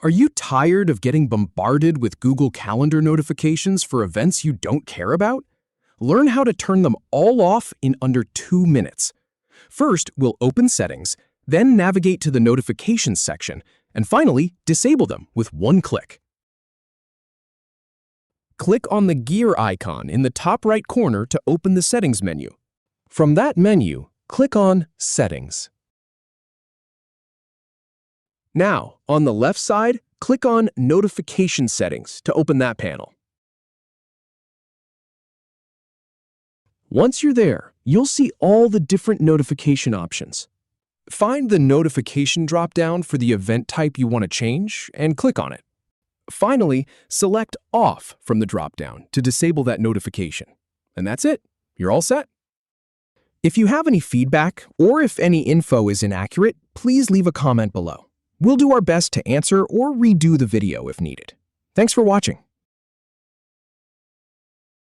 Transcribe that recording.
Are you tired of getting bombarded with Google Calendar notifications for events you don't care about? Learn how to turn them all off in under 2 minutes. First, we'll open Settings, then navigate to the Notifications section, and finally, disable them with one click. Click on the gear icon in the top right corner to open the Settings menu. From that menu, click on Settings. Now, on the left side, click on Notification Settings to open that panel. Once you're there, you'll see all the different notification options. Find the Notification drop-down for the event type you want to change and click on it. Finally, select Off from the drop-down to disable that notification. And that's it. You're all set. If you have any feedback or if any info is inaccurate, please leave a comment below. We'll do our best to answer or redo the video if needed. Thanks for watching.